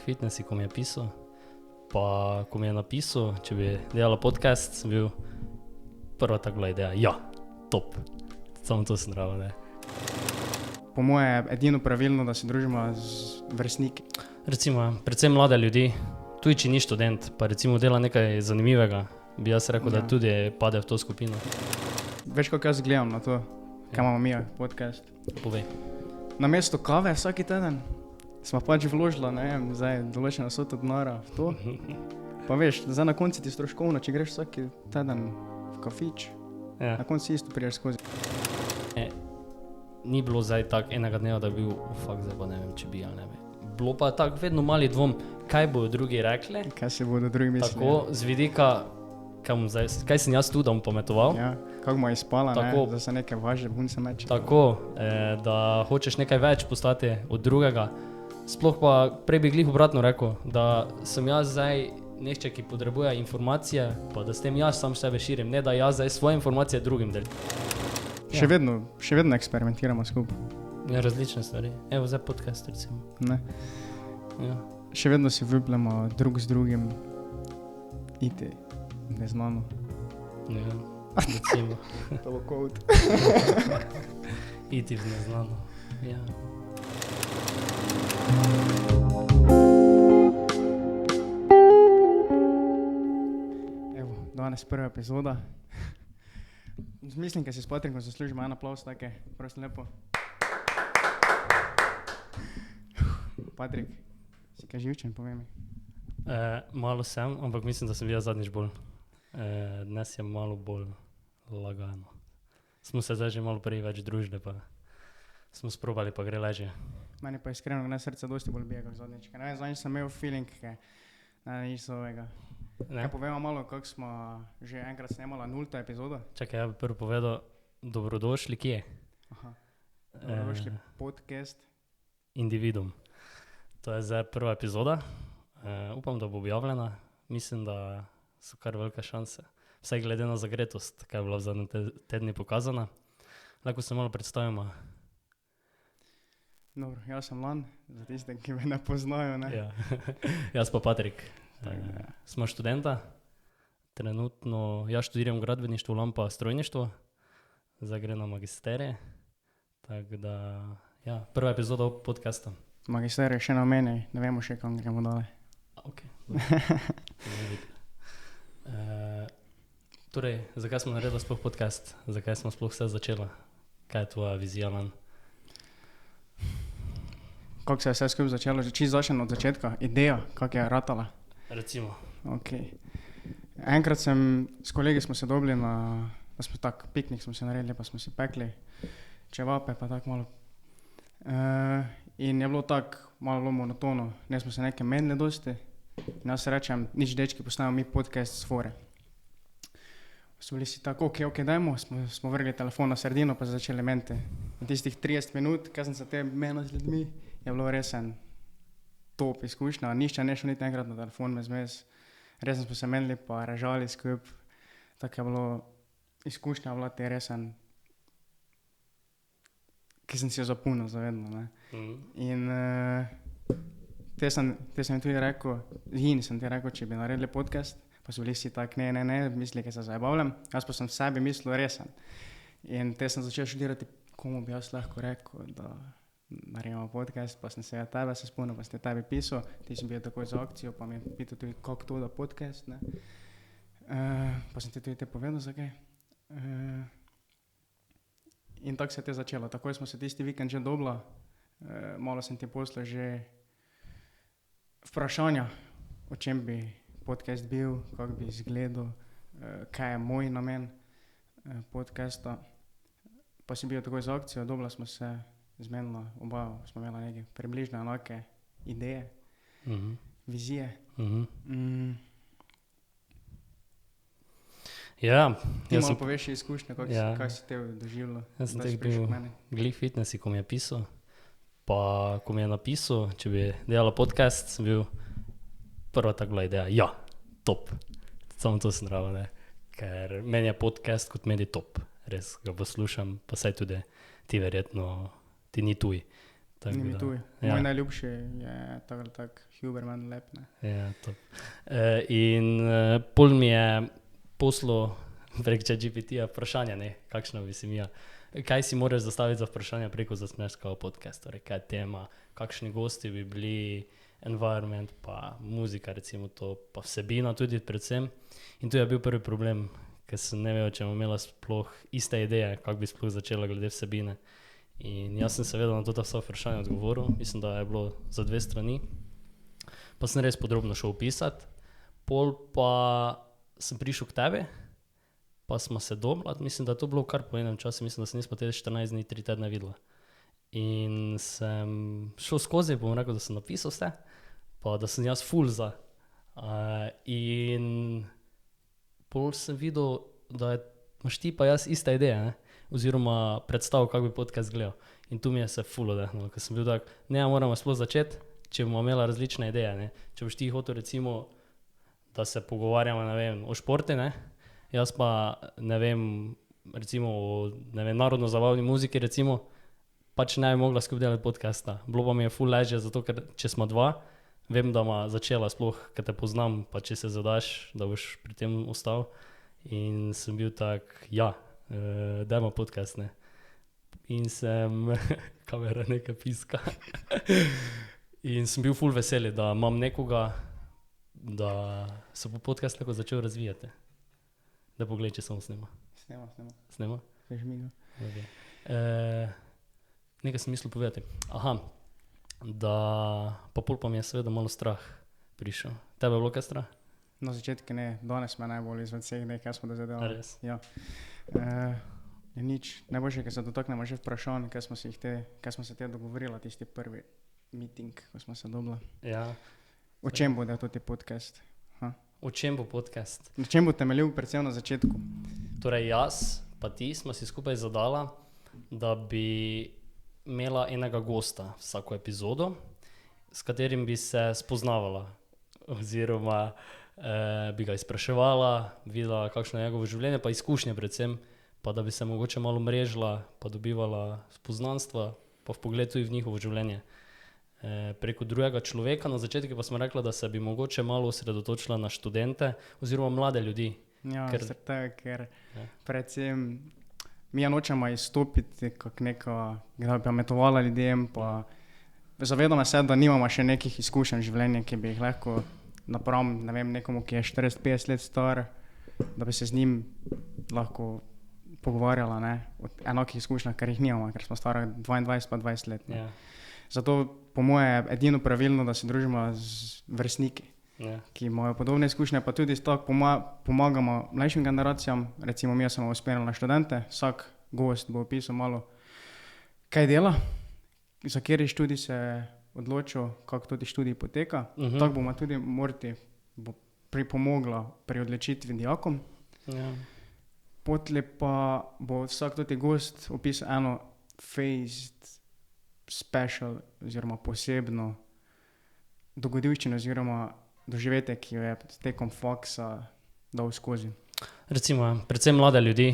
Fitness, ko mi je pisal. Pa ko mi je napisal, če bi delala podcast, sem bil prva tak bila ideja. Ja, top. Samo to sem rado, ne. Po moje je edino pravilno, da se družimo z vrstniki. Recimo, predvsem mlade ljudi, tudi če ni študent, pa recimo dela nekaj zanimivega, bi jaz rekel, da tudi pade v to skupino. Veš, kako jaz gledam na to, kaj imamo mi podcast. Povej. Namesto kave vsaki teden smo pač vložila, ne vem, zdaj določena vsota denarja v to. Pa veš, zdaj na konci ti stroškovno, če greš vsaki teden v kafič, na konci isto priješ skozi. Ni bilo zdaj tak enega dneva, da bi bil, fakt zdaj pa ne vem, če bi ali ne bi. Bilo pa tak vedno mali dvom, kaj bodo drugi rekli. Kaj se bodo drugi mislili. Tako, z vidika, kaj sem jaz tu, da bom pametoval. Ja, kako mu je spala, tako, ne, da se nekaj važe, bun se meče. Tako, da hočeš nekaj več postati od drugega. Sploh pa prej bi glih obratno rekel, da sem jaz zdaj nešče, ki potrebuje informacije, pa da s tem jaz sam sebe širim, ne da jaz zdaj svoje informacije drugim delim. Še vedno eksperimentiramo skupaj. Ja, različne stvari. Evo, zdaj podcast, recimo. Ne. Ja. Še vedno si vljubljamo drug z drugim iti neznano. Ja, recimo. To bo kod. Iti v neznano, ja. Evo, danes prva epizoda. Mislim, kaj si s Patrikom zaslužimo en aplaus, take, prosim lepo. Patrik, si kaj živčen, povej mi. Malo sem, ampak mislim, da sem bil zadnjič bolj. Dnes je malo bolj lagano. Smo se zdaj že malo prej več družili, pa smo sprobali, pa gre ležje. Meni pa iskreno, ne, srce dosti bolj bije, kot zadnjič. Ne vem, zadnjič sem imel feeling, nič svojega. Kaj povemo malo, kako smo že enkrat snemala 0. epizodo? Čakaj, ja bi prvo povedal, dobrodošli kje? Aha, dobrodošli podcast. Individuum. To je zdaj prva epizoda. Upam, da bo objavljena. Mislim, da so kar velike šanse. Vsaj glede na zagretost, kaj je bila v zadnjem tedni pokazana. Lahko se malo predstavimo. Dobro, jaz sem Lan, za tiste, ki me ne poznajo, ne? Ja. Jaz pa Patrik. Smo študenta. Trenutno jaz študiram gradbeništvo, Lan pa strojništvo. Zdaj gre na magisterije. Tako da, ja, prva epizoda podcasta. Magisterij še na meni, ne vemo še, kam gremo dole. Ok. Torej, zakaj smo naredili sploh podcast? Zakaj smo sploh vse začela? Kaj je tvoja vizija, Lan? Kako se je vse skupaj začelo? Čisto začeno od začetka? Ideja, kako je ratala? Recimo. Ok. Enkrat s kolegi smo se dobili da smo tak piknik smo se naredili, pa smo si pekli čevape, pa tak malo. In je bilo tak malo monotono, ne smo se nekaj menili dosti. In jaz se rečem, nič dečki, postavimo mi podcast s fore. So bili si tako, ok, dajmo, smo vrgli telefon na sredino, pa začeli mente. In tistih 30 minut, kaj sem se te menil z ljudmi, je bilo resen top izkušnja. Nišče ne šel niti enkrat na telefon mez. Resen smo se menili, pa režali skup. Tako je bilo izkušnja, bila ti resen, ki sem si jo zapunil zavedno, ne. In te sem tudi rekel, sem ti rekel, če bi naredili podcast, pa so bili si tak, ne, misli, kaj se zabavljam, jaz pa sem v sebi mislil resen. In te sem začel študirati, komu bi jaz lahko rekel, da naredimo podcast, pa sem se tebe se spomnil, pa ste tebi pisal, ti si bil takoj za akcijo, pa mi je pital tudi, kako to da podcast, ne. Pa sem ti tudi te povedal, zakaj. In tako se je te začelo, takoj smo se tisti vikend že dobila, malo sem ti poslal že vprašanja, o čem bi podcast bil, kako bi izgledal, kaj je moj namen podcasta. Pa si bil takoj za akcijo, dobila smo se, zmenila, oba smo imela neke približno enake ideje, vizije. Ja, ti malo poveš izkušnje, kaj si te doživljal. Jaz sem tek bil glih Fitnessi, ko mi je pisal. Pa ko mi je napisal, če bi delala podcast, sem bil prva tak bila ideja, ja, top. Samo to sem rado, ne. Ker meni je podcast kot meni top. Res ga poslušam, pa saj tudi ti verjetno, ti ni tuj. Ni mi tuj. Moj najljubši je tako ali tako Huberman Lab, ne. Ja, to. In pol mi je poslal prek ChatGPT-ja vprašanja, ne, kakšna bi si mija. Kaj si moraš zastaviti za vprašanja preko Začneš kao podcast, torej kaj je tema, kakšni gosti bi bili, environment, pa muzika recimo to, pa vsebina tudi predvsem. In tu je bil prvi problem, ker sem ne vedel, če bom imela sploh iste ideje, kako bi sploh začela glede vsebine. In jaz sem seveda na to vsa vprašanja odgovoril, mislim, da je bilo za 2 strani. Pa sem res podrobno šel opisati. Pol pa sem prišel k tebi, pa smo se dobila, mislim, da je to bilo kar po enem času, mislim, da se nismo te 14 dni, 3 tedne videla. In sem šel skozi, bom rekel, da sem napisal vse, pa da sem jaz ful za. In pol sem videl, da imaš ti pa jaz iste ideje, ne? Oziroma predstavil, kako bi podcast gledal. In tu mi je se ful odehnilo, ker sem bil tak, ne, moramo sploh začeti, če bomo imela različne ideje, ne. Če boš ti hotel recimo, da se pogovarjamo, ne vem, o športi, ne, jaz pa, ne vem, recimo o, ne vem, narodno-zabavni muziki recimo, pač ne bi mogla skupaj delati podcasta. Bilo pa mi je ful lažje, zato ker če smo 2, vem, da ma začela sploh, ker te poznam, pa če se zadaš, da boš pri tem ostal. In sem bil tak, ja, dajmo podcast, ne. In sem, kamera nekaj piska. In sem bil ful veseli, da imam nekoga, da se bo podcast lahko začel razvijati. Da pogled, če sem snima. Snima? Žmiga. Okay. Nekaj sem mislil povedati. Aha, da pa pol pa mi je seveda malo strah prišel. Tebe je bilo kaj strah? Na začetku ne, danes me najbolj izved vseh nekaj smo dozadevali. Res? Ja. Je nič, najboljše, ker se dotaknemo že vprašanj, kaj smo se te dogovorila, tisti prvi meeting, ko smo se dobila. Ja. O čem bo tudi podcast? O čem bo podcast? Na čem bo temeljil predvsem na začetku? Torej jaz pa ti smo si skupaj zadala, da bi imela enega gosta vsako epizodo, s katerim bi se spoznavala, oziroma bi ga izpraševala, videla kakšno je njegovo življenje, pa izkušnje predvsem, pa da bi se mogoče malo mrežila, pa dobivala spoznanstva, pa vpogled tudi v njihovo življenje. Preko drugega človeka, na začetku pa smo rekla, da se bi mogoče malo osredotočila na študente oziroma mlade ljudi. Ja, ker predvsem mi nočemo izstopiti kot neka, da bi pametovala ljudem, pa zavedamo se, da nimamo še nekih izkušenj v življenju, ki bi jih lahko napram, ne vem, nekomu, ki je 40-50 let star, da bi se z njim lahko pogovarjala, ne, o enakih izkušnjah, ker jih nimamo, ker smo stari 22 pa 20 let. Ja. Zato po moje je edino pravilno, da se družimo z vrstniki, ki imajo podobne izkušnje, pa tudi tako pomagamo mlajšim generacijam. Recimo mi smo usmerili na študente, vsak gost bo opisal malo, kaj dela, za kateri študij se odločil, kako tudi študij poteka. Tako bomo tudi Morti pripomogla pri odločitvi dijakom. Ja. Potlej pa bo vsak tudi gost opisal eno faced special oziroma posebno dogodivščino oziroma doživetje, ki jo je tekom faksa dal skozi. Recimo, predvsem mlade ljudi,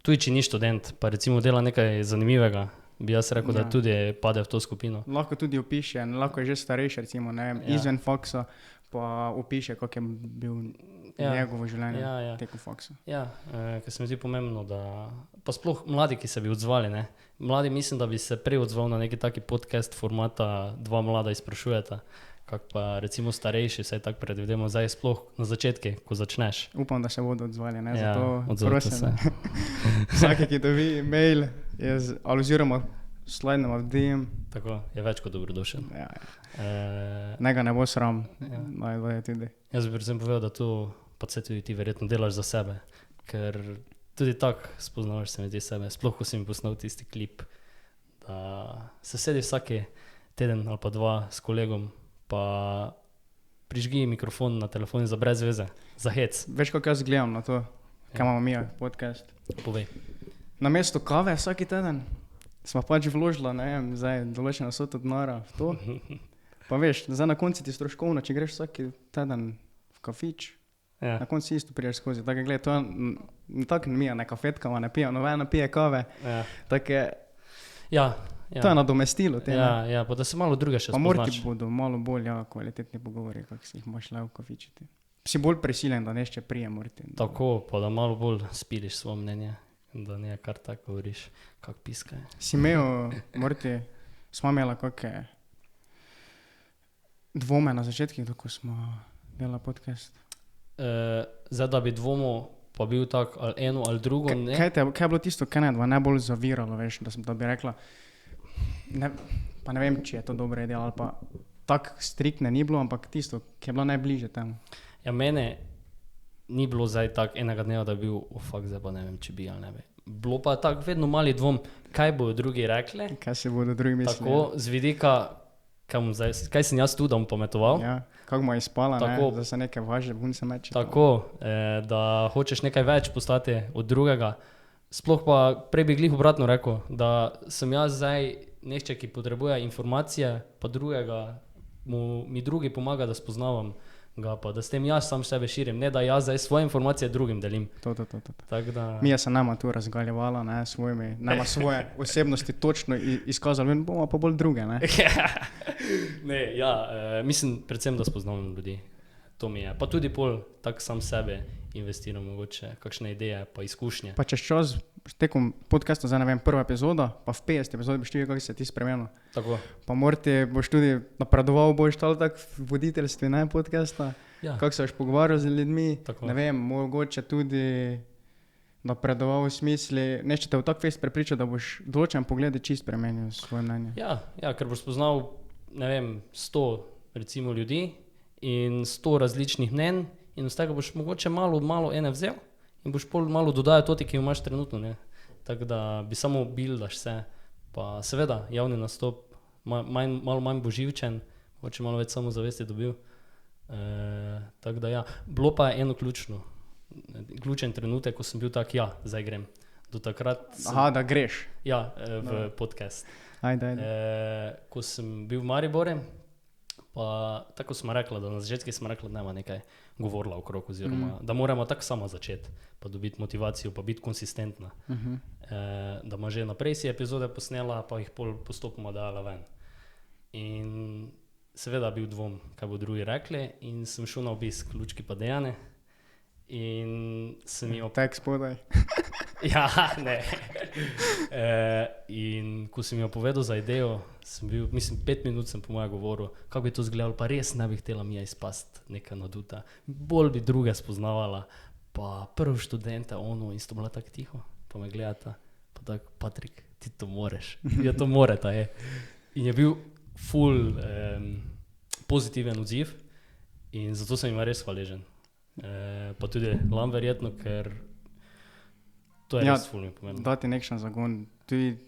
tudi če ni študent, pa recimo dela nekaj zanimivega, bi jaz rekel, da tudi pade v to skupino. Lahko tudi opiše, lahko je že starejši, recimo, ne vem, izven faksa, pa opiše, kako je bil njegovo življenje tekom faksa. Ja, ker se mi zdi pomembno, da pa sploh mladi, ki se bi odzvali, ne. Mladi mislim, da bi se prej odzval na neki taki podcast formata, 2 mlada izprašujeta, kak pa recimo starejši, saj tako predvidimo, zdaj sploh na začetke, ko začneš. Upam, da se bodo odzvali, ne, Ja, zato odzovite prosim, vsake, ki dobi mail, oziroma slidnemo v DM. Tako, je več kot dobrodošel. Ja. Nega ne bo sram, je tudi. Jaz bi predvsem povedal, da tu pa se tudi ti verjetno delaš za sebe, ker tudi tako spoznavaš se mi zdi sebe, sploh ko si mi posnal tisti klip, da se sedi vsaki teden ali pa 2 s kolegom, pa prižgi mikrofon na telefon za brez veze, za hec. Veš, kako jaz gledam na to, kaj imamo mi podcast. Povej. Namesto kave vsaki teden smo pač vložila, ne vem, zdaj določena vsota denarja v to. Pa veš, zdaj na konci ti stroškovno, če greš vsaki teden v kafič, na konci isto priješ skozi. Tako gled, to je tako mi, ne kafetkama, ne pije, noben ne pije kave. Tako je. Ja, To je nadomestilo te. Ja, pa da se malo druge še Pa morati spoznaš. bodo malo bolj kvalitetni pogovori, kak si jih imaš le v kafičiti. Si bolj prisiljen, da nešče prije morati. Tako, pa da malo bolj spiliš svoje mnenje, da ne kar tako govoriš, kak piskaj. Si imel, morati, smo imela kakšne dvome na začetkih, ko smo delali podcast? Zdaj, da bi dvomil, pa bil tak ali eno ali drugo, ne? Kaj je bilo tisto, kaj ne najbolj zaviralo, veš, da bi rekla, pa ne vem, če je to dobra ideja ali pa tako striktne ni bilo, ampak tisto, ki je bilo najbliže temu. Ja, mene ni bilo zdaj tak enega dneva, da bi bil, zdaj pa ne vem, če bi ali ne bi. Bilo pa tako vedno mali dvom, kaj bodo drugi rekli. Kaj se bodo drugi mislili? Tako, z vidika, kaj sem jaz tu, da bom pametoval. Ja, kako mu je izpala, Tako. da se nekaj važe, bun se meče. Tako, da hočeš nekaj več postati od drugega. Sploh pa prej bi glih obratno rekel, da sem jaz zdaj nešče, ki potrebuje informacije, pa drugega, mi drugi pomaga, da spoznavam ga, pa da s tem jaz sam sebe širim, ne da jaz zdaj svoje informacije drugim delim. To. Tak da... Mija se nama tu razgaljevala, ne, svojimi, nama svoje osebnosti točno izkazali, bomo pa bolj druge, ne. Ne, ja, mislim predvsem, da spoznavam ljudi. To mi je. Pa tudi pol tak sam sebe investiram mogoče, kakšne ideje, pa izkušnje. Pa čez čas, tekom podcasta, zdaj ne vem, prva epizoda, pa v 50 epizodi boš videl, kako se ti spremenil. Tako. Pa morate, boš tudi napredoval, boš tal tak v voditeljstvi, ne, podcasta. Ja. Kako se boš pogovarjal z ljudmi, Tako. ne vem, mogoče tudi napredoval v smisli, neče te v tak fest prepričal, da boš določen pogled čist spremenil svoje mnenje. Ja, ker boš spoznal, ne vem, 100 recimo ljudi in 100 različnih mnenj in z tega boš mogoče malo ene vzel in boš pol malo dodajal toti, ki jo imaš trenutno, ne. Tako da bi samo buildaš se, pa seveda javni nastop, malo manj bo živčen, mogoče malo več samozavesti dobil. Tako da ja, bilo pa je eno ključen trenutek, ko sem bil tak, ja, zdaj grem. Do takrat sem, Aha, da greš. ja, v podcast. Ajde. Ko sem bil v Mariboru, pa tako smo rekla, da na začetku smo rekla, da nema nekaj govorila okrog, oziroma da moramo tako samo začeti, pa dobiti motivacijo, pa biti konsistentna. Da ima že naprej si epizode posnela, pa jih pol postopoma dala ven. In seveda bil dvom, kaj bo drugi rekli, in sem šel na obisk Lučki pa Dejane in sem jo... Tek spodaj. Ja, ne. In ko sem jo povedal za idejo, sem bil, mislim, 5 minut sem po mojem govoril, kako bi to izgledalo, pa res ne bi htela Mija izpast neka naduta. Bolj bi druge spoznavala, pa prvi študente, in sto bila tako tiho, pa me gledata, pa tako, Patrik, ti to moreš. Ja, to moreta, je. In je bil ful pozitiven odziv in zato sem jim res hvaležen. Pa tudi Lam verjetno, ker to je res ful mi pomembno. Dati nekšen zagon. Tudi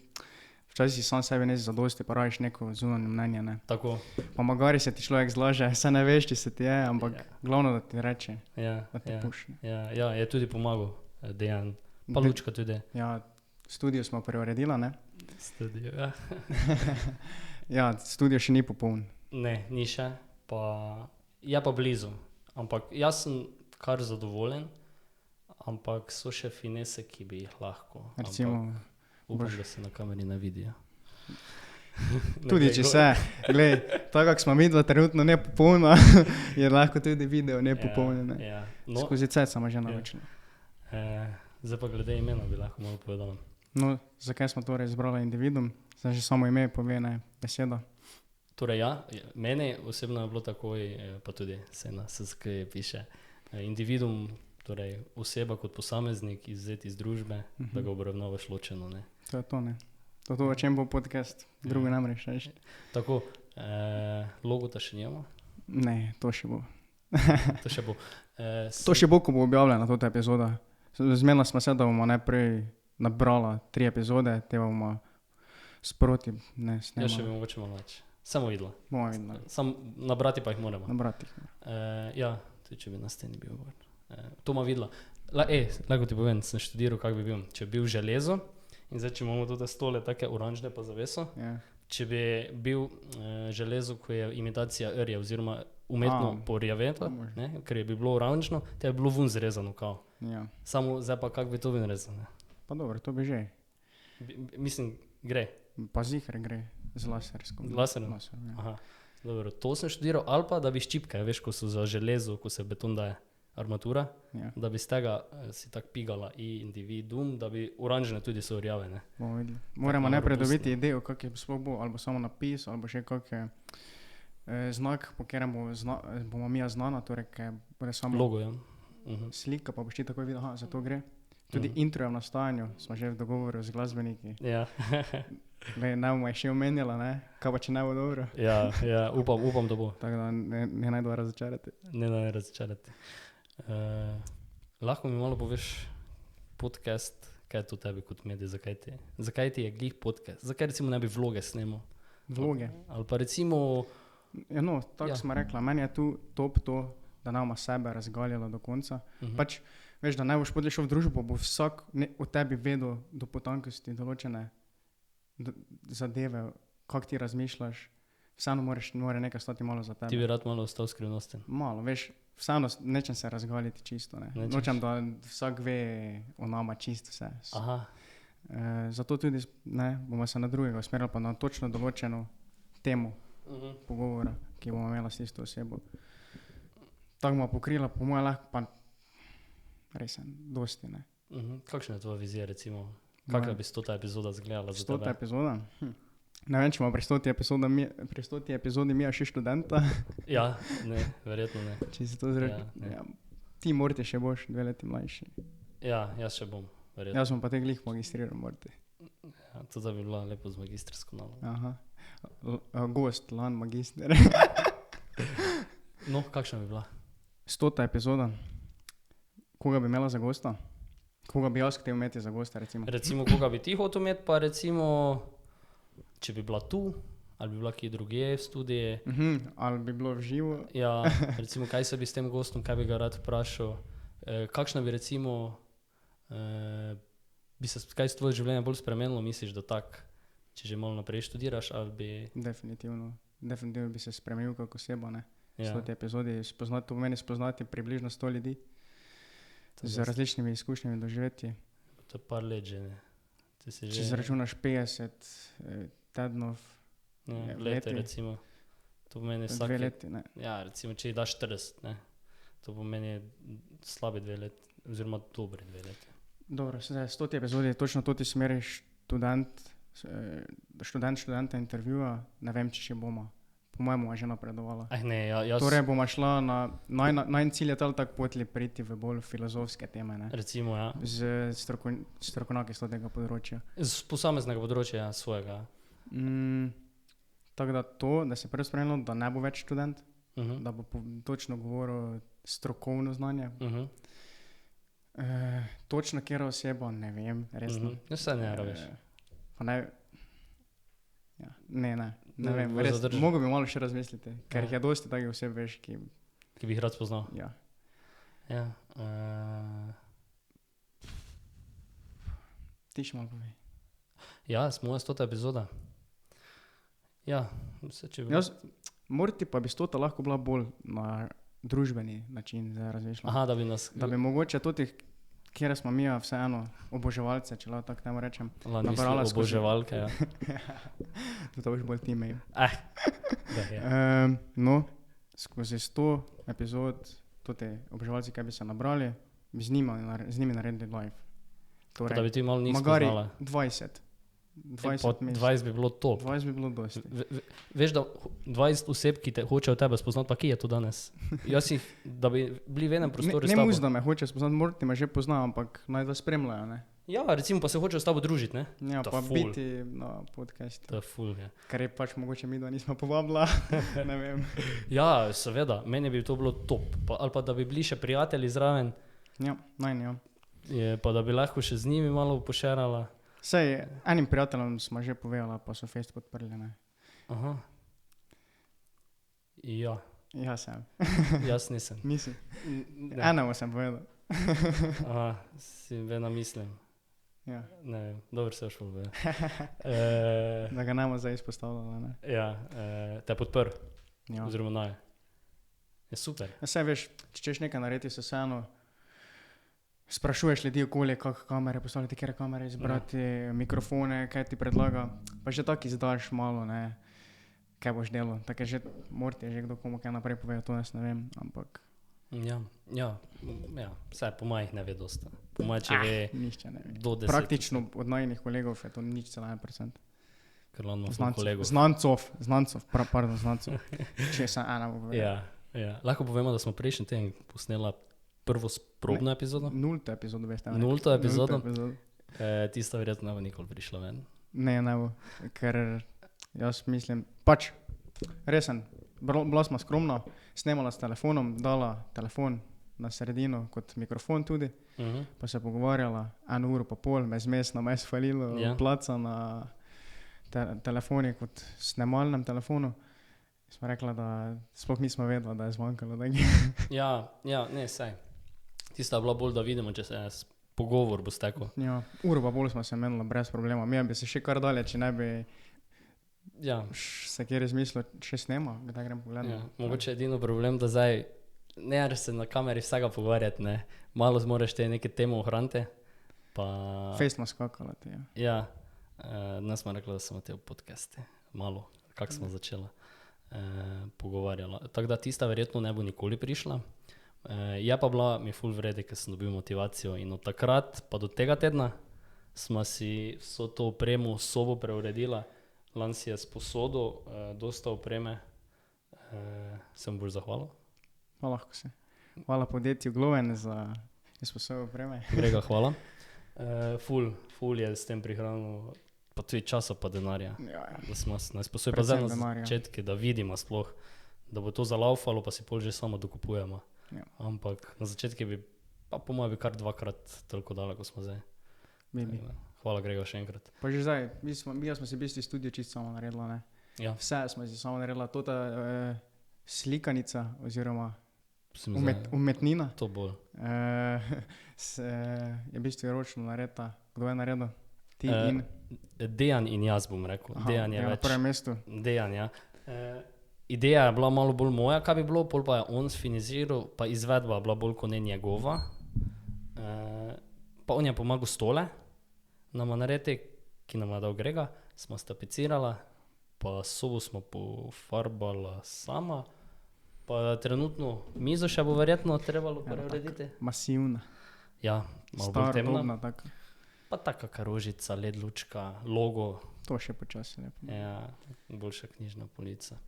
včasih si sam sebi nesi zadosti, pa rajiš neko zunanje mnenje, ne. Tako. Pa magari se ti človek zlaže, saj ne veš, če se ti je, ampak glavno, da ti reče, da te pušne. Ja, je tudi pomagal Dejan. Pa Lučka tudi. Ja, studio smo preuredila, ne. Studio, ja. Ja, studio še ni popoln. Ne, ni še, pa je pa blizu. Ampak jaz sem kar zadovoljen, ampak so še finese, ki bi jih lahko. Recimo, upam, da se na kameri ne vidijo. Tudi če se, glej, tako kako smo midva trenutno nepopolna, je lahko tudi video nepopoln, ne. Ja. Skozi cet smo že naučili. Zdaj pa glede imena bi lahko malo povedala. No, zakaj smo torej izbrali Individuum? Zdaj že samo ime pove, ne, beseda. Torej ja, meni osebno je bilo takoj, pa tudi se na SSK piše, Individuum, torej oseba kot posameznik izvzet iz družbe, da ga obravnavaš ločeno, ne. To je to, ne. To je to, o čem bo podcast, drugo namreč reči. Tako, logota še njema? Ne, to še bo. To še bo. To še bo, ko bo objavljena tota epizoda. Zmenila smo se, da bomo najprej nabrala 3 epizode, te bomo sproti, ne, snemala. Ja, še bi mogoče malo več. Samo videla. Bomo videla. Sam nabrati pa jih moramo. Nabrati. Ja, tudi če bi na steni bil gor. To ma videla. Lahko ti povem, sem študiral, kak bi bil. Če bi bil železo, in zdaj, če imamo tudi stole, take oranžne pa zaveso, če bi bil železo, ko je imitacija rje, oziroma umetno porjaveto, ker je bi bilo oranžno, te je bilo vun zrezano, kao. Samo zdaj pa, kak bi to bi narezal, ne? Pa dobro, to bi že. Mislim, gre. Pa ziher gre z laserskom. Laserno? Laser, ja. Aha, dobro, to sem študiral, ali pa da bi ščipke, veš, ko so za železo, ko se beton daje, armatura, Ja. da bi z tega si tak pigala individuum, da bi oranžne tudi so rjave, ne. Bomo videli. Moramo malo najprej robustno. dobiti idejo, kak je sploh bo, ali bo samo napis, ali bo še kak je znak, po katerem bomo mi znana, torej, ker bude samo Logo, ja. slika, pa boš ti takoj videl, aha, za to gre. Tudi intro je v nastajanju, smo že v dogovoru z glasbeniki. Ja, Ne bomo je še omenjala, ne? Kaj pa če ne bo dobro. ja, upam, da bo. Tako da ne najdva razočarati. Ne razočarati. Lahko mi malo poveš podcast, kaj je to tebi kot medij, zakaj ti je glih podcast, zakaj recimo ne bi vloge snemal? Vloge. Ali pa recimo, Ja, no, tako Ja. smo rekla, meni je tu top to, da ne bomo sebe razgaljala do konca. Pač, veš, da ne boš potem šel v družbo, bo vsak o tebi vedel do potankosti določene zadeve, kako ti razmišljaš. Vseeno mora nekaj stati malo za ti tebe. bi rad malo ostal skrivnosten. Malo, veš, vseeno nečem se razgaliti čisto. Ne. Nečeš. Nočem, da vsak ve o nama čisto vse. Aha, Zato tudi ne, bomo se na drugega usmerili, pa na točno določeno temo pogovora, ki bomo imela s isto osebo. Tako bomo pokrila, po mojem lahko pa resen, dosti ne. Kakšna je tvoja vizija recimo? Kakšna bi 100. epizoda izgledala za 100. tebe? epizoda? Ne vem, če imamo pri 100. epizodi mi še študenta, Ja, ne, verjetno ne. če si to zrekel. Ja, ne. Ja, ti Morti še boš 2 leti mlajši. Ja, jaz še bom, verjetno. Jaz sem pa te glih magistriral, Morti. Ja, to da bi bila lepo z magistrsko nalogo. Aha. Gost, lan magister. No, kakšna bi bila? 100. epizoda. Koga bi imela za gosta? Koga bi jaz hotel imeti za gosta, recimo? Recimo, koga bi ti hotel imeti, pa recimo, če bi bila tu, ali bi bila kje drugje v studiji. Ali bi bilo v živo? Ja, recimo, kaj se bi s tem gostom, kaj bi ga rad vprašal. Kakšna bi recimo, bi se kaj s tvoje življenje bolj spremenilo, misliš, da tak, če že malo naprej študiraš, ali bi... Definitivno. Definitivno bi se spremenil kot oseba, ne? Ja. 100. epizodi spoznati, to pomeni spoznati približno 100 ljudi To z dosti. različnimi izkušnjami doživetji. To je par let že, ne. Ti si Če zračunaš 50 tednov, Ja, leti. leti, recimo. To pomeni 2 vsake... leti, ne? Ja, recimo, če ji daš 40, ne. To pomeni slabi 2 leti, oziroma dobri 2 leti. Dobro, zdaj 100. epizodi je točno to ti smeri študenta intervjuja, ne vem, če še bomo. Po mojem bomo že napredovala. Ne, jaz... Torej bomo šla na, najn cilj je tako potli priti v bolj filozofske teme, ne? Recimo, ja. Z strokovnjaki z tega področja. Z posameznega področja, ja, svojega. Tako da to, da se prvo spremenilo, da ne bo več študent, Mhm. da bo točno govoril strokovno znanje. Točno kjera oseba, ne vem, resno. Vse ne rabiš. Pa ne, ja, ne Ne, vem, bolj res, zadržan. mogo bi malo še razmisliti, ker Ja. jih je dosti takih oseb, veš, ki, Ki bi jih rad spoznal. ja. Ja. Ti še malo povej. Ja, smo moja 100. epizoda. Ja, vse če bi... Jaz, Morti pa bi 100 lahko bila bolj na družbeni način, zdaj razmišljam. Aha, da bi nas... Da bi mogoče totih, kjer smo mi vseeno oboževalce, če lahko tako temu rečem, Lani nabrala misli oboževalke, ja. to boš bolj ti imel. Da, je. No, skozi 100 epizod, te oboževalci, kaj bi se nabrali, bi z njimi naredili live. Pa da bi ti malo nismo magari znala. 20. 20 20 mesecev. bi bilo top. 20 bi bilo dosti. Veš, da 20 oseb, ki te hočejo tebe spoznati, pa kje je to danes? Jaz jih, da bi bili v enem prostoru s Ne tabo. mus, da me hoče spoznati, Morti me že pozna, ampak naj da spremljajo, ne? Ja, recimo pa se hočejo s tabo družiti, ne? Ja, To pa ful. biti na podcastu. To je ful, ja. Kar je pač mogoče mi dva nismo povabila, ne vem. Ja, seveda, meni bi to bilo top. Ali pa da bi bili še prijatelji zraven, Ja, ja. pa da bi lahko še z njimi malo pošerala. Sej, enim prijateljem smo že povedala, pa so fest podprli, ne? Aha. Ja, Ja, sem. jaz nisem. Nisi. Ne. Enemu sem povedal. Aha, si vedno mislim. Ja. Ne vem, dobro se šlo. Da ga ne bomo zdaj izpostavljala, ne? Ja, te podprl, Ja. oziroma naj. Je super. Ja, saj veš, če češ nekaj narediti, se vseeno sprašuješ ljudi okoli, kakšne kamere postavljati, kjer kamere izbrati, mikrofone, kaj ti predlaga, pa že tako izdaš malo, ne, kaj boš delal. Tako je že, morate že kdo komu kaj naprej povedal, to jaz ne vem, ampak... Ja, vsaj po mojih ne ve dosta. Po mojih, če ve nišče ne ve. do 10. Praktično od najnih kolegov je to nič cela 1%. Ker lano smo kolegov. Znancov, če se ena bo povedal. Ja. Lahko povemo, da smo prejšnji teden posnela prvo sprobno epizodo. 0. epizodo, veste. 0. epizodo. Tista verjetno ne bo nikoli prišla ven. Ne bo, ker jaz mislim, pač, resen, bila smo skromna, snemala s telefonom, dala telefon na sredino kot mikrofon tudi, pa se pogovarjala 1,5 ure, me zmes na mes falilo, placa na telefoni kot snemalnem telefonu. Smo rekla, da sploh nismo vedela, da je zmanjkalo. Ne, saj. Tista je bila bolj, da vidimo, če se pogovor bo stekel. Ja, uro pa bolj smo se menila brez problema. Mi bi se še kar dalje, če ne bi se kjer izmislil, še snema, kdaj grem pogledati. Mogoče edino problem, da zdaj ne raš se na kameri vsega pogovarjati, ne. Malo zmoreš te neke teme ohraniti. Fejst smo skakala te, Danes smo rekla, da smo te v podcaste. Malo, kak smo začela pogovarjala. Tako da tista verjetno ne bo nikoli prišla. Je pa bila mi ful vrede, ker sem dobil motivacijo in od takrat pa do tega tedna smo si vso to opremo, sobo preuredila. Lan si je sposodil dosta opreme. Sem bolj zahvalil. Pa lahko se. Hvala podjetju Gloven za izposojo opreme. Grega, hvala. Ful je s tem prihranil pa tudi časa pa denarja. Da smo nas posoj pa zdaj na začetki, da vidimo sploh, da bo to zalaufalo, pa si pol že samo dokupujemo. Ampak na začetki bi, pa po mojem bi kar 2-krat toliko dala, ko smo zdaj. Hvala Grega še enkrat. Pa že zdaj, mi smo si v bistvu studio čisto samo naredila, ne? Vse smo si samo naredila, tota slikanica oziroma umetnina. To bolj. Je v bistvu ročno naredila. Kdo je naredil? Ti in? Dejan in jaz bom rekel. Dejan je na več. prvem mestu. Dejan, ja. Ideja je bila malo bolj moja, kaj bi bilo, pol pa je on sfiniziral, pa izvedba je bila bolj kot ne njegova. Pa on je pomagal stole, nama naredi, ki nam je dal Grega, smo stapicirala, pa sobo smo pofarbala sama, pa trenutno mizo še bo verjetno trebalo preurediti. Masivna. Ja, malo bolj temna. Starobna taka. Pa taka karožica, led lučka, logo. To še počasi lepo. Ja, boljša knjižna polica.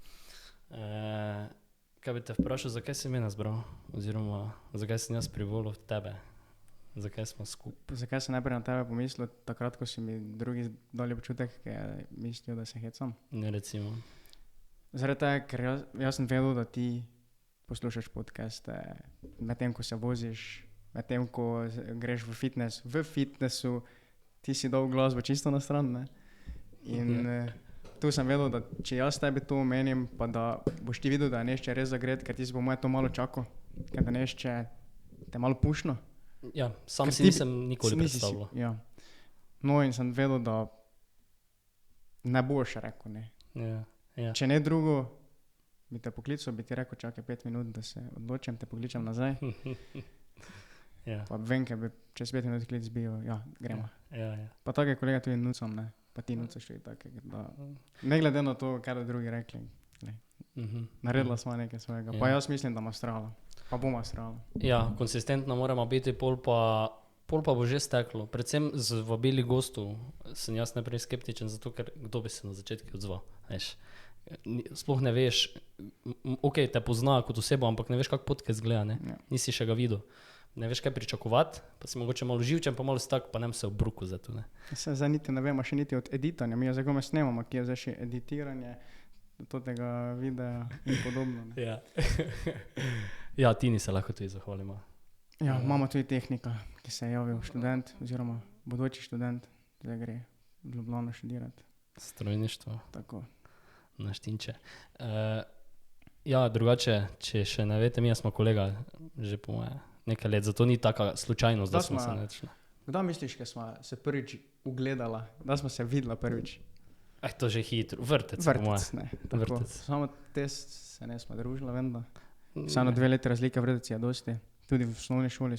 Kaj bi te vprašal, zakaj si mene zbral? Oziroma, zakaj sem jaz privolil tebe? Zakaj smo skupaj? Zakaj sem najprej na tebe pomislil, takrat, ko si mi drugi dali počutek, ker je mislil, da se hecam? Ne, recimo. Zaradi tega, ker jaz sem vedel, da ti poslušaš podcaste medtem, ko se voziš, medtem, ko greš v fitness. V fitnessu ti si dal glasbo čisto na stran, ne? In tu sem vedel, da če jaz tebi to omenim, pa da boš ti videl, da je nešče res zagret, ker ti si bo moje to malo čakal, ker da nešče te malo pušno. Ja, sam si nisem nikoli predstavljal. Ja. No in sem vedel, da ne boš rekel, ne. Ja. Če ne drugo, bi te poklical, bi ti rekel, čakaj 5 minut, da se odločim, te pokličam nazaj. Pa vem, ker bi čez 5 minut klic bil, gremo. Pa tako je kolega tudi nucam, ne. Pa ti nucaš tudi tako, da ne glede na to, kaj da drugi rekli. Naredila smo nekaj svojega. Pa jaz mislim, da ima strala. Pa bomo strala. Ja, konsistentno moramo biti, pol pa bo že steklo. Predvsem z vabili gostov sem jaz najprej skeptičen, zato ker kdo bi se na začetku odzval, veš. Sploh ne veš, ok, te pozna kot osebo, ampak ne veš, kak podcast gleda, ne. Nisi še ga videl. Ne veš, kaj pričakovati, pa si mogoče malo živčen, pa malo si tak, pa nem se obruku za to, ne. Zdaj niti ne vemo, še niti od editanja. Mi jo zdaj kome snemamo, ki je zdaj še editiranje tega videa in podobno, ne. Ja, Tini se lahko tudi zahvalimo. Ja, imamo tudi tehnika, ki se je javil študent, oziroma bodoči študent, zdaj gre v Ljubljano študirati. Strojništvo. Tako. Na Štinče. Ja, drugače, če še ne veste, mi smo kolega že po moje nekaj let, zato ni taka slučajnost, da smo se nečli. Kdaj misliš, ko smo se prvič ugledala, da smo se videla prvič? To že hitro, vrtec po moje. Ne, tako. Samo te se ne smo družila, vem da. Samo 2 leta razlike vrtec je dosti. Tudi v osnovni šoli,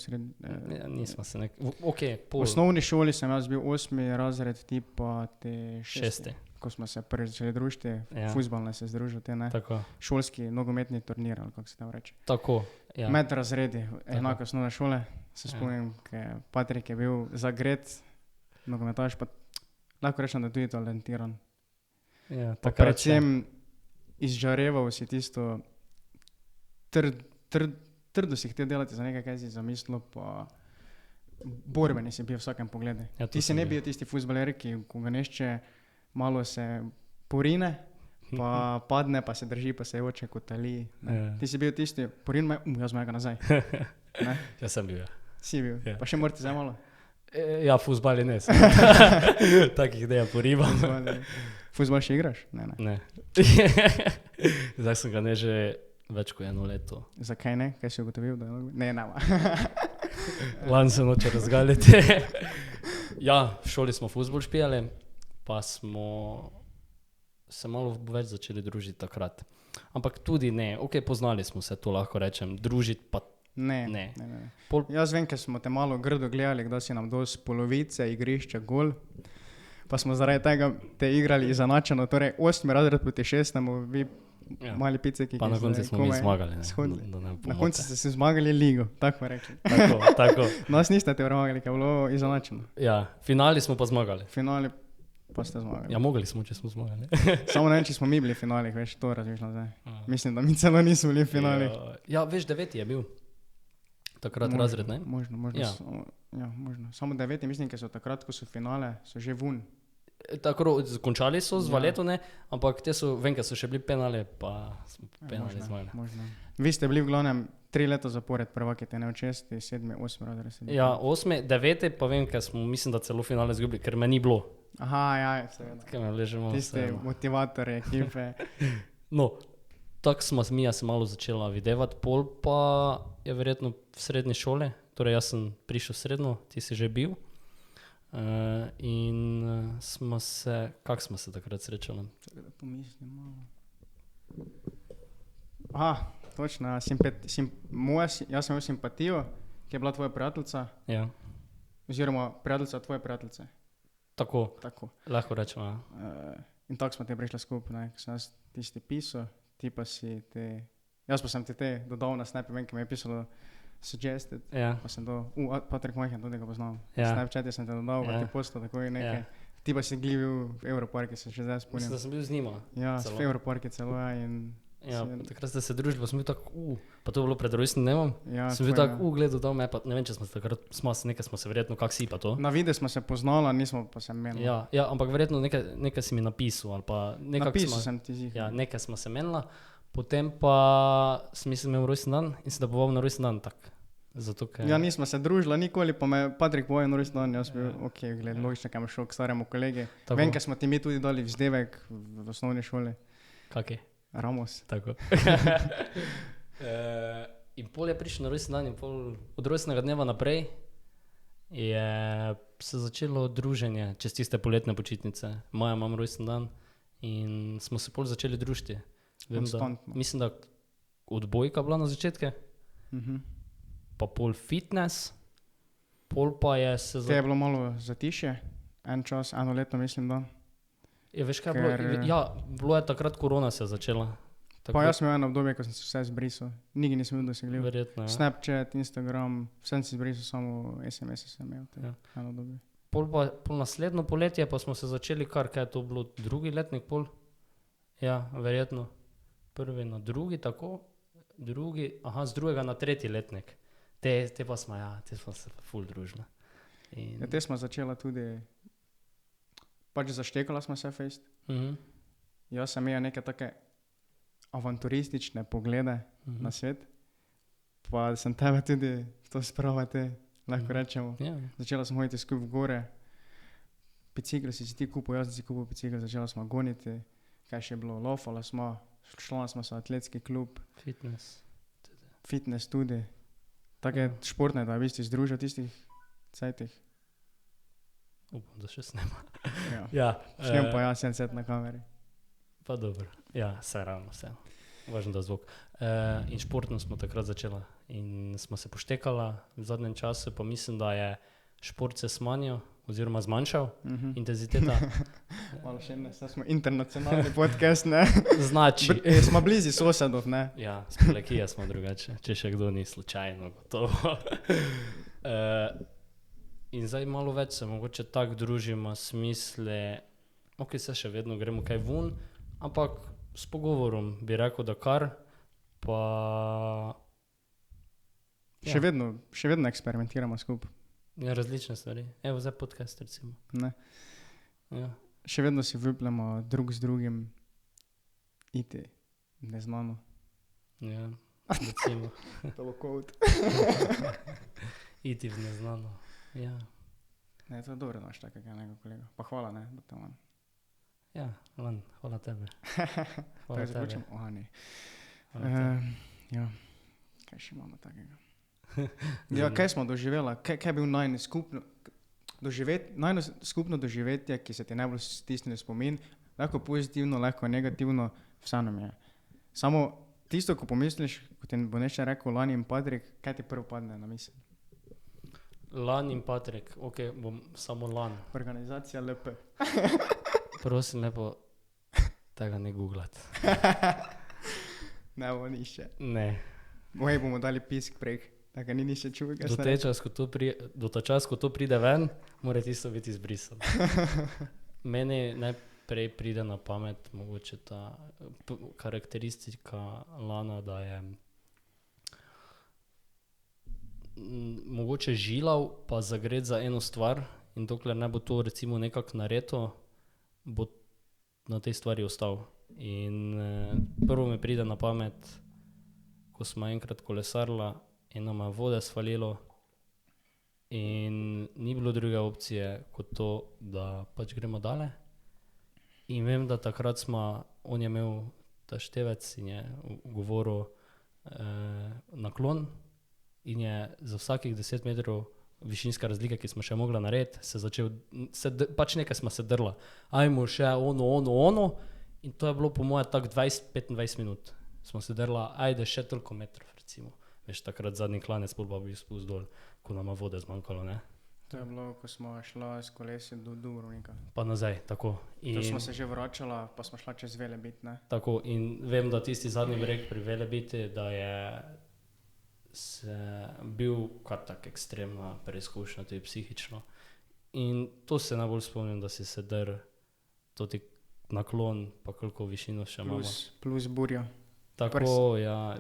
Ja, nismo se ok, v pol osnovni šoli sem jaz bil 8. razred, ti pa te 6. šesti. Ko smo se prvi začeli družiti, Ja. fuzbal nas je združil, te ne. Tako, Šolski nogometni turnir, ali kako se tam reče. tako, ja. Med razredi, enako osnovne šole, se spomnim, ker Patrik je bil zagret, nogometaš, pa lahko rečem, da je tudi talentiran. Ja, Pa takrat še. predvsem izžareval si tisto trdo si hotel delati za nekaj, kaj si zamislil, pa borbeni si bil v vsakem pogledu. Ja, to Ti si sem ne bil. bil tisti fuzbaler, ki ko ga nešče malo se porine, pa padne, pa se drži, pa se joče kot ali. Ja. Ti si bil tisti, porin me, jaz me ga nazaj. Ne? Ja, sem bil, ja. Si bil. Ja. Pa še morate zdaj malo. Ja, fuzbal je ne. Takih ideja poribam. Fuzbal še igraš? Ne, ne. Ne. Zdaj sem ga ne že več kot 1 leto. Zakaj ne? Kaj si ugotovil? Da... Ne, nama. Lani se noče razgaliti. Ja, v šoli smo fuzbol špijali, pa smo se malo več začeli družiti takrat. Ampak tudi ne, ok, poznali smo se, to lahko rečem, družiti pa Ne, Ne. ne, ne. Pol- Jaz vem, ker smo te malo grdo gledali, kdaj si nam dal z polovice igrišča gol. Pa smo zaradi tega te igrali izenačeno, torej 8. razred proti 6. vi ja. mali piceki. Pa na koncu smo mi zmagali. Ne? shodili. Da ne Na koncu ste se zmagali ligo, tako rekli. Tako, tako. Nas niste te premagali, ker je bilo izenačeno. Ja, finali smo pa zmagali. Finali pa ste zmagali. Ja, mogli smo, če smo zmagali. Samo ne vem, če smo mi bili v finalih, veš, to razmišljam zdaj. Mislim, da mi celo nismo bili v finalih. Ja, veš, 9 je bil. Takrat Možno, razred, ne? Možno, Ja. ja, možno. Samo 9, mislim, ker so takrat, ko so finale, so že vun. Tako, končali so z Ja. Valeto, ne? Ampak te so, vem, ker so še bili penale, pa smo penale zmagali. Možno. Vi ste bili v glavnem 3 leta zapored prvaki, te ne od 6, 7, 8 razred. Ja, 8, 9 pa vem, ker smo, mislim, da celo finale izgubili, ker me ni bilo. Aha, ja, seveda. Ker me ležemo. Tiste motivatorje ekipe. No, tako smo mi se malo začela videvati, pol pa je verjetno v srednji šole, torej jaz sem prišel v srednjo, ti si že bil. In smo se, kako smo se takrat srečali? Čakaj, da pomislim malo. Aha, točno, jaz sem imel simpatijo, ki je bila tvoja prijateljica, Ja, oziroma prijateljica tvoje prijateljice. tako, Tako. lahko rečemo. Ja. In tako smo te prišli skupaj, ne, ko sem jaz tisti pisal, ti pa si te, jaz pa sem te dodal na Snap, vem, ki mi je pisalo suggested, Ja, pa sem to, Patrik Majhen, tudi ga poznam. Ja. Ja. Snapchat sem te dodal, pa Ja. ti postal tako in nekaj. Ja. Ti pa si glivil v Evroparki, se še zdaj mislim, spomnim. da sem bil z njima. Ja, celo. v Evroparki celo, ja, in Ja, si- takrat ste se družili, pa sem bil tako, pa to je bilo pred rojstnim dnevom. ja, Sem bil tvoj, tako, gledal dol me, pa ne vem, če smo se takrat, nekaj smo se verjetno, kak si pa to. Na vide smo se poznala, nismo pa se menili. Ja, ja, ampak verjetno nekaj si mi napisal, ali pa nekako Napisal smo, sem ti zih. ja, nekaj smo se menila, potem pa sem mislil, imel rojstni dan in se da povabil na rojstni dan, tak. Zato, ker... Ja, nismo se družili nikoli, pa me Patrik povej na rojstni dan, jaz bil, ok, gled, logično, kam šel k staremu kolegi. Tako. Vem, ker smo ti mi tudi dali vzdevek v osnovni šoli. Kak je? Ramos. Tako. In pol je prišel na rojstni dan in pol od rojstnega dneva naprej je se začelo druženje čez tiste poletne počitnice. Maja imam rojstni dan in smo se pol začeli družiti. Vem, da, Konstantno. mislim, da odbojka bila na začetke, pa pol fitness, pol pa je se Te je bilo malo zatišje, en čas, 1 leto mislim, da. Je, veš kaj je bilo? ker- Ja, bilo je takrat korona se začela. Tako, Pa jaz sem imel eno obdobje, ko sem se vse zbrisal. Nikdy nisem bil dosegljiv. verjetno. Ja. Snapchat, Instagram, vsem si zbrisal, samo SMS sem imel. Ja. Eno obdobje. Pol naslednjo poletje pa smo se začeli kar, kaj je to bilo, drugi letnik pol? Ja, verjetno. Prvi na drugi, tako. Drugi, aha, z drugega na tretji letnik. Te pa smo, ja, te smo se pa ful družili. In, Ja, te smo začela tudi, pač zaštekala smo se fejst. Jaz sem imel neke take avanturistične poglede na svet, pa sem tebe tudi to spravati, lahko rečemo. Ja, Začela smo hoditi skupaj v gore, bicikl si ti kupil, jaz sem si kupil bicikl, začela smo goniti, kaj še je bilo, lofala smo, šla smo se v atletski klub, fitness. fitness tudi, take športne, da v bistvu združijo tistih cajtih. Upam, da še snema. Ja. Ja, Šnem pa jaz 70 na kameri. pa dobro. Ja, se ravno vse. Važno, da zvok. In športno smo takrat začela in smo se poštekala v zadnjem času, pa mislim, da je šport se smanjil oziroma zmanjšal intenziteta. Malo še ne, saj smo internacionalni podcast, ne? Znači. Smo blizu sosedov, ne? Ja, spolekija smo drugače, če še kdo ni slučajno gotovo. In zdaj malo več se mogoče tako družimo smisle, ok, se še vedno gremo kaj ven, ampak s pogovorom bi rekel, da kar, pa... Še vedno eksperimentiramo skupaj. Ja, različne stvari. Evo, zdaj podcast recimo. Ne. Ja. Še vedno si vljubljamo drug z drugim iti neznano. Ja, recimo. To bo kod. Iti v neznano. Ja. Ne, to je dobro, da imaš takega enega kolega. Pa hvala, ne, da te imam. Ja, Lan, hvala tebe. Hvala tebe. Zaključim? Ne. Ja, kaj še imamo takega? Ja, kaj smo doživela? Kaj je bil najno skupno doživetje, ki se ti najbolj stisne spomin? Lahko pozitivno, lahko negativno, vse nam je. Samo tisto, ko pomisliš, ko ti bo nešto rekel Lan in Patrik, kaj ti prvo padne na misel? Lan in Patrik, ok, bom samo Lan. Organizacija LP. Prosim lepo, tega ne googlat. Ne bo nišče. Ne. Moje bomo dali pisk prek. Tako ni nišče čuvaj, kaj Do ta čas, ko to pride ven, mora tisto biti izbrisano. Meni najprej pride na pamet mogoče ta karakteristika Lana, da je mogoče žilav, pa zagret za eno stvar in dokler ne bo to recimo nekako nareto, bo na tej stvari ostal. In prvo mi pride na pamet, ko smo enkrat kolesarila in nama vode svalilo in ni bilo druge opcije kot to, da pač gremo dale. In vem, da takrat on je imel ta števec in je govoril naklon in je za vsakih 10 metrov višinska razlika, ki smo še mogla narediti, pač nekaj smo se drla. Ajmo še ono. In to je bilo po moje tak 20-25 minut. Smo se drla, ajde še toliko metrov, recimo. Veš, takrat zadnji klanec pol pa bi spust dol, ko nama vode zmanjkalo, ne? To je bilo, ko smo šla s kolesi do Dubrovnika. Pa nazaj, tako. To smo se že vračala, pa smo šla čez Velebit, ne? Tako, in vem, da tisti zadnji breg pri Velebiti, da je bil kar tak ekstremna preizkušnja, tudi psihično. In to se najbolj spomnim, da si se drl, to ti naklon, pa koliko višino še imamo. Plus burja. Tako, ja.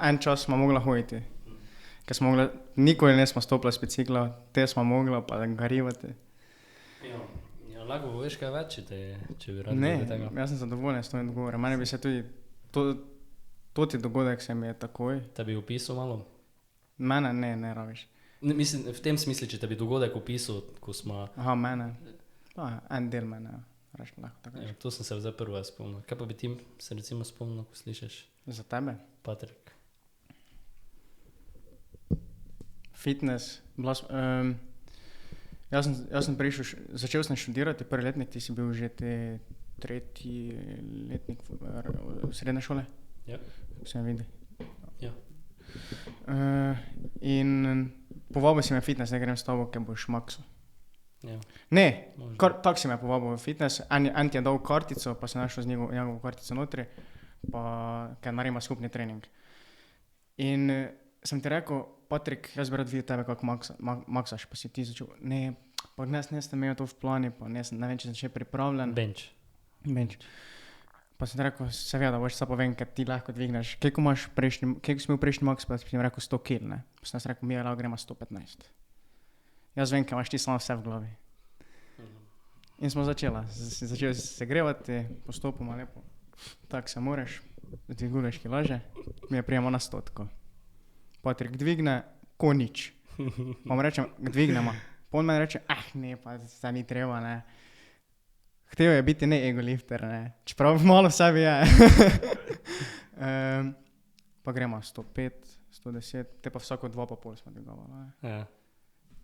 En čas smo mogla hoditi. Ker smo mogla, nikoli ne smo stopila s bicikla, te smo mogla pa garivati. Ja, lahko veš kaj več, če bi radi tega. Ne, jaz sem zadovoljen s tvojim odgovorom. Mene bi se tudi, toti dogodek se mi je takoj. Te bi opisal malo? Mene ne rabiš. Mislim, v tem smislu, če te bi dogodek opisal, ko smo... Aha, mene. Pa, en del mene, lahko tako reči. Ja, to sem se zdaj prvo spomnil. Kaj pa bi ti se recimo spomnil, ko slišiš? Za tebe? Patrik. Fitness. Jaz sem začel sem študirati prvi letnik, ti si bil že tretji letnik srednje šole? Ja. Se mi vidi. Ja. In povabil si me fitness, da grem s tabo, ker boš makso. Ja. Ne, tak si me povabil v fitness, en ti je dal kartico, pa sem našel z njegovo kartico notri, pa ker naredimo skupni trening. In sem ti rekel, Patrik, jaz bi rad videl tebe, kako maksaš, pa si ti začel, ne, pa ne sem imel to v plani, pa ne vem, če sem še pripravljen. Bench. Pa sem ti rekel, seveda, boš sa povem, ker ti lahko dvigneš, koliko si imel prejšnji maks, pa si mi rekel 100 kg, ne, pa sem rekel, mi lahko gremo 115. Jaz vem, ker imaš ti samo vse v glavi. In smo začeli se grevati, postopoma lepo. Tako se moraš, dviguješ kilaže, mi je prijemo na 100. Patrik dvigne, ko nič. Pa mu rečem, dvignemo. Pa on meni reče, ne, pa se ni treba, ne. Hteo je biti ne egolifter, ne. Čeprav malo v sebi je. Pa gremo 105, 110, te pa vsako 2,5 smo dvigovali, ne. Ja.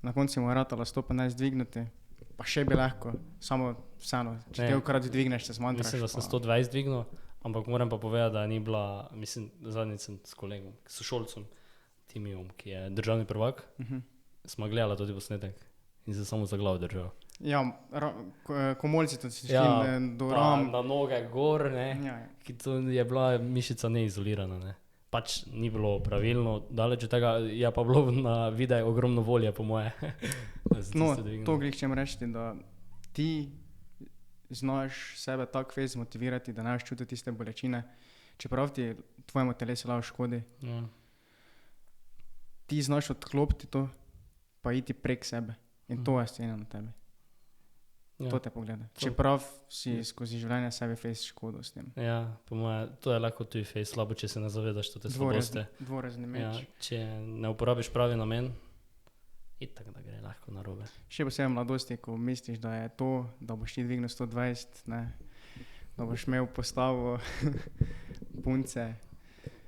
Na konci mu je ratalo 115 dvignuti, pa še bi lahko, samo vseeno, če te ukrat dvigneš, se zmanjtraš. Mislim, da sem 120 dvignil, Ampak moram pa povedati, da ni bila, mislim, zadnjič sem s kolegom, sošolcem, Timijom, ki je državni prvak, smo gledali tudi posnetek in se samo za glavo držal. Ja, komolci to si šli do pa ram. na noge gor, ne, Ja, ki to je bila mišica neizolirana, ne. Pač ni bilo pravilno, daleč od tega, je pa bilo na videu ogromno volje, po moje. No, to glih čem reči, da ti znaš sebe tako fez motivirati, da ne čutiti tiste bolečine, čeprav ti tvojemu telesu lahko škodi. Ja. Ti znaš odklopiti to, pa iti prek sebe. In to je steno na tebi. Ja. To te pogleda. Čeprav si skozi življenje sebi fez škodo s tem. Ja, po moje, to je lahko tuji fej slabo, če se ne zavedaš, to te slabosti. Dvorezni meč. Ja, če ne uporabiš pravi namen, itak da gre lahko narobe. Še posebej v mladosti, ko misliš, da je to, da boš ti dvignil 120, ne, da boš imel postavo punce.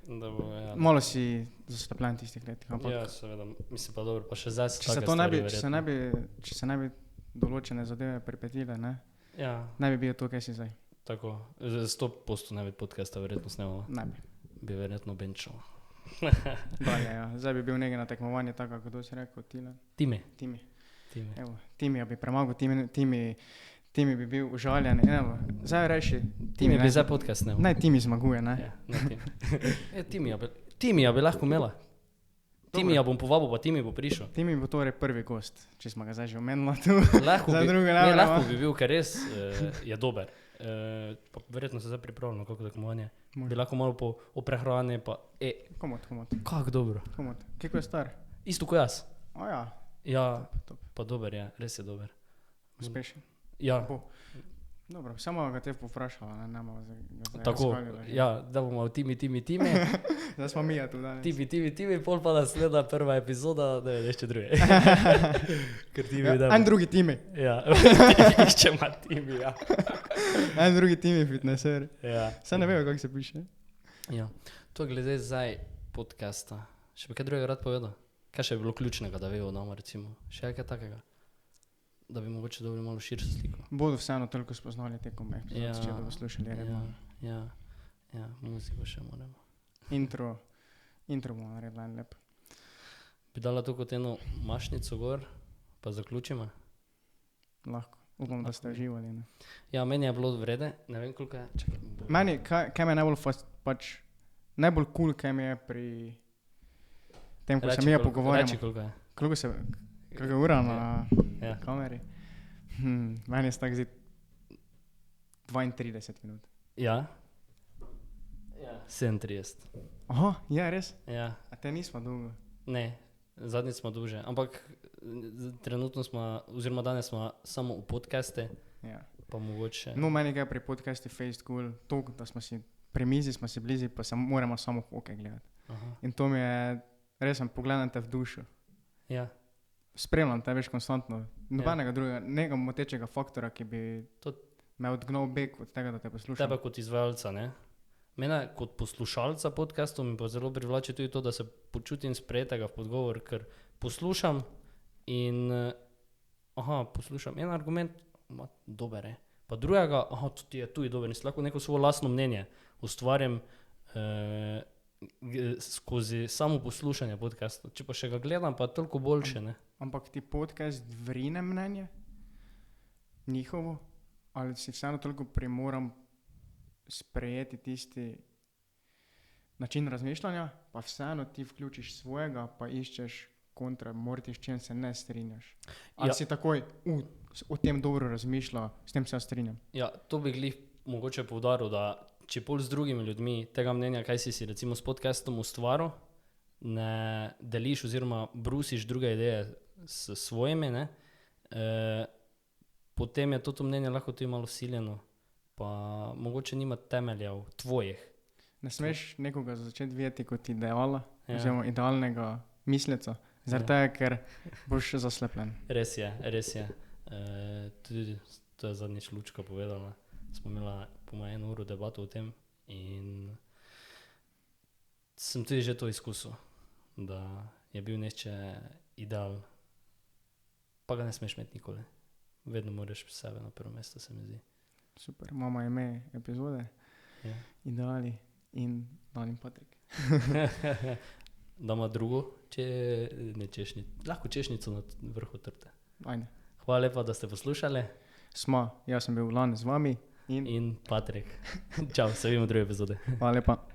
Da bo, ja. Malo si zaslepljen tistih letih, ampak Ja, seveda, mislim pa dobro, pa še zdaj če se ne bi določene zadeve pripetile, ne, Ja, ne bi bil to, kaj si zdaj. tako, 100% ne bi podcasta verjetno snemala, Ne bi. bi verjetno benčal. Dalje, ja. Zdaj bi bil nekaj na tekmovanje, tako kako si rekel, Timi. Timi. Timi. Evo, Timija bi premagal, Timi bi bil užaljen. Evo, zdaj reši, Timi bi ne, zdaj podcast snemal. naj Timi zmaguje, ne. Ja, ne Timi. Timija bi lahko imela. Timija bom povabil, pa Timi bo prišel. Timi bo torej prvi gost, če smo ga zdaj že omenili tu. Lahko Za bi, druge ne, ne lahko bomo. bi bil, ker res je dober. Pa verjetno se zdaj pripravljamo na kako tekmovanje. Bi lahko malo o prehrani, pa Komot. kako dobro. Kako je star? Isto kot jaz. O ja, Ja, top. pa dober je, res je dober. Uspešen. Ja, Bo. Dobro, samo ga te povprašala, ne bomo zdaj tako, razgalili že. ja, da bomo v Timi. Zdaj smo mi tu danes. Timi, pol pa naslednja prva epizoda, da je še druge. Ker Timi Ja, da. en drugi Timi. Ja, iščemo Timi, ja. En drugi Timi fitnesser. Ja. Saj ne vem, kako se piše. Ja, to glede zdaj podcasta. Še bi kaj drugega rad povedal? Kaj še je bilo ključnega, da vejo nama recimo? Še je kaj takega? Da bi mogoče dobili malo širšo sliko. Bodo vseeno toliko spoznali tekom epizod, Ja, če bodo slušali redno. Ja, muziko še moramo. Intro bomo naredili en lep. Bi dala to kot eno mašnico gor, pa zaključimo? Lahko. Upam, da ste uživali. Ne. Ja, meni je bilo vrede, ne vem koliko je. Čakaj, Meni, kaj me je najbolj cool, kaj mi je pri tem, ko se mi pogovarjamo. Reči koliko je. Koliko je ura na Ja. kameri? Meni se tako zdi 32 minut. Ja? Ja. 37. Aha, ja, res? Ja, A te nismo dolgo. ne, zadnjič smo duže, ampak trenutno smo, oziroma danes smo samo v podcaste, Ja. pa mogoče. No, meni je pri podcastu Face Cool to, da smo si pri mizi, smo si blizu, pa se moramo samo hoke gledati. Aha. In to mi je, res sem pogledam te v dušo. Ja, Spremljam te več konstantno. Nobenega drugega, nekega motečega faktora, ki bi me odgnal beg od tega, da te poslušam. tebe kot izvajalca, ne? Mene kot poslušalca podcastov mi pa zelo privlači tudi to, da se počutim sprejetega v podgovor, ker poslušam in poslušam en argument, dober je, pa drugega, tu je dober in lahko neko svoje lastno mnenje ustvarjam skozi samo poslušanje podcastov. Če pa še ga gledam, pa toliko boljše, ne? Ampak ti podcast vrine mnenje njihovo, ali si vseeno toliko primoram sprejeti tisti način razmišljanja, pa vseeno ti vključiš svojega, pa iščeš kontra, mortiš, čem se ne strinjaš. Ali si takoj, o tem dobro razmišlja, s tem se strinjam. Ja, to bi glih mogoče poudaril, da če pol z drugimi ljudmi tega mnenja, kaj si recimo s podcastom ustvaril, ne deliš oziroma brusiš druge ideje s svojimi, ne, potem je to mnenje lahko tudi malo siljeno, pa mogoče nima temeljev tvojih. Ne smeš nekoga začeti videti kot ideala, Ja. oziroma idealnega misleca, zaradi tega, ker boš zaslepljen. Res je. Tudi to je zadnjič Lučka povedala. Smo imela po mojem 1 uro debato o tem in sem tudi že to izkusil, da je bil neče ideal, pa ga ne smeš imeti nikoli. Vedno moraš sebe na prvo mesto, se mi zdi. Super, imamo ime epizode. Ja. Ideali in Dan in Patrik. Damo drugo, lahko češnjico na vrhu torte. Ajde. Hvala lepa, da ste poslušali. Jaz sem bil Lane z vami In Patrik. Čau, se vidimo v drugi epizodi. hvala lepa.